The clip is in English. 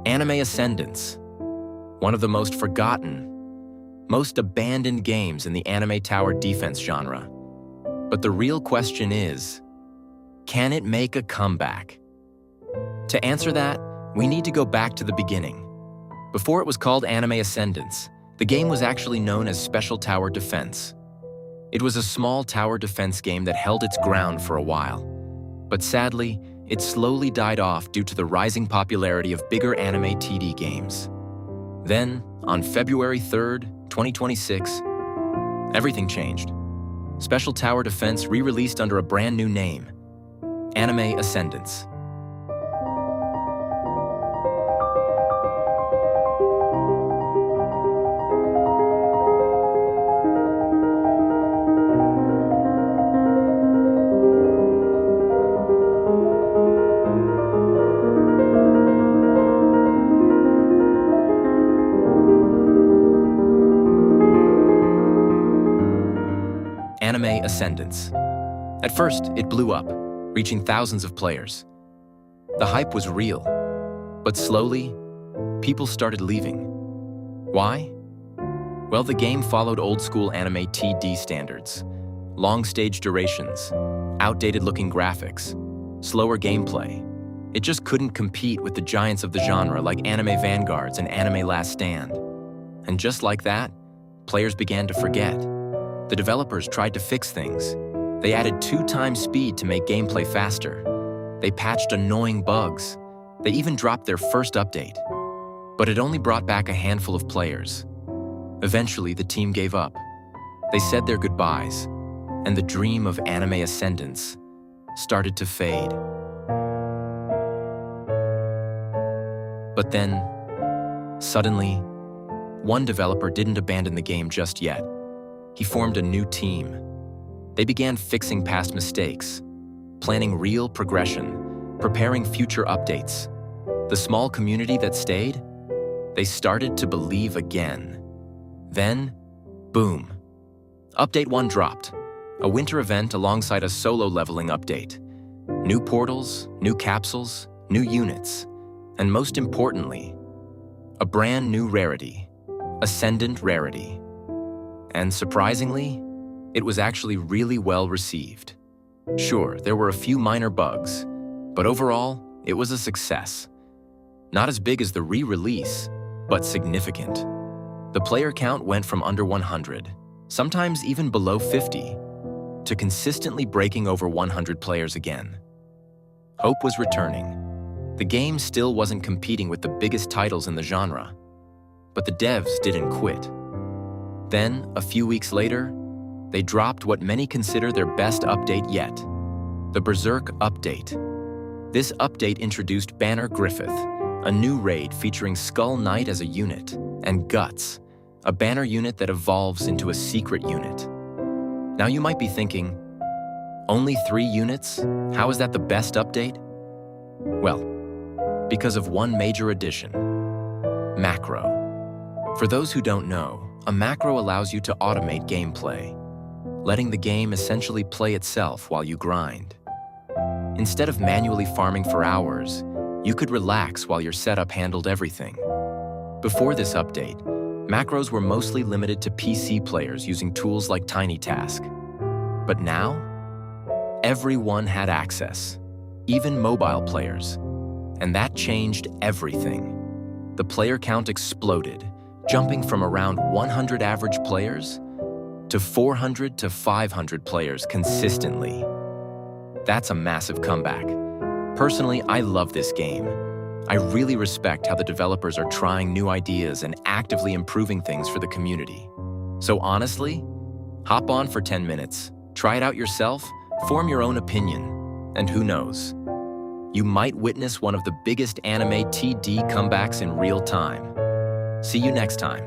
Anime Ascendance, one of the most forgotten, most abandoned games in the anime tower defense genre. But the real question is, can it make a comeback? To answer that, we need to go back to the beginning. Before it was called Anime Ascendance, the game was actually known as Special Tower Defense. It was a small tower defense game that held its ground for a while. But sadly, it slowly died off due to the rising popularity of bigger anime TD games. Then, on February 3rd, 2026, everything changed. Special Tower Defense re-released under a brand new name, Anime Ascendance. Anime Ascendance. At first, it blew up, reaching thousands of players. The hype was real, but slowly, people started leaving. Why? Well, the game followed old-school anime TD standards. Long stage durations, outdated-looking graphics, slower gameplay. It just couldn't compete with the giants of the genre like Anime Vanguards and Anime Last Stand. And just like that, players began to forget. The developers tried to fix things. They added 2x speed to make gameplay faster. They patched annoying bugs. They even dropped their first update. But it only brought back a handful of players. Eventually, the team gave up. They said their goodbyes, and the dream of Anime Ascendance started to fade. But then, suddenly, one developer didn't abandon the game just yet. He formed a new team. They began fixing past mistakes, planning real progression, preparing future updates. The small community that stayed, they started to believe again. Then, boom. Update 1 dropped, a winter event alongside a solo leveling update. New portals, new capsules, new units, and most importantly, a brand new rarity, Ascendant Rarity. And surprisingly, it was actually really well received. Sure, there were a few minor bugs, but overall, it was a success. Not as big as the re-release, but significant. The player count went from under 100, sometimes even below 50, to consistently breaking over 100 players again. Hope was returning. The game still wasn't competing with the biggest titles in the genre, but the devs didn't quit. Then, a few weeks later, they dropped what many consider their best update yet, the Berserk update. This update introduced Banner Griffith, a new raid featuring Skull Knight as a unit, and Guts, a banner unit that evolves into a secret unit. Now you might be thinking, only 3 units? How is that the best update? Well, because of one major addition, Macro. For those who don't know, a macro allows you to automate gameplay, letting the game essentially play itself while you grind. Instead of manually farming for hours, you could relax while your setup handled everything. Before this update, macros were mostly limited to PC players using tools like TinyTask. But now, everyone had access, even mobile players. And that changed everything. The player count exploded, jumping from around 100 average players to 400 to 500 players consistently. That's a massive comeback. Personally, I love this game. I really respect how the developers are trying new ideas and actively improving things for the community. So honestly, hop on for 10 minutes, try it out yourself, form your own opinion, and who knows? You might witness one of the biggest anime TD comebacks in real time. See you next time.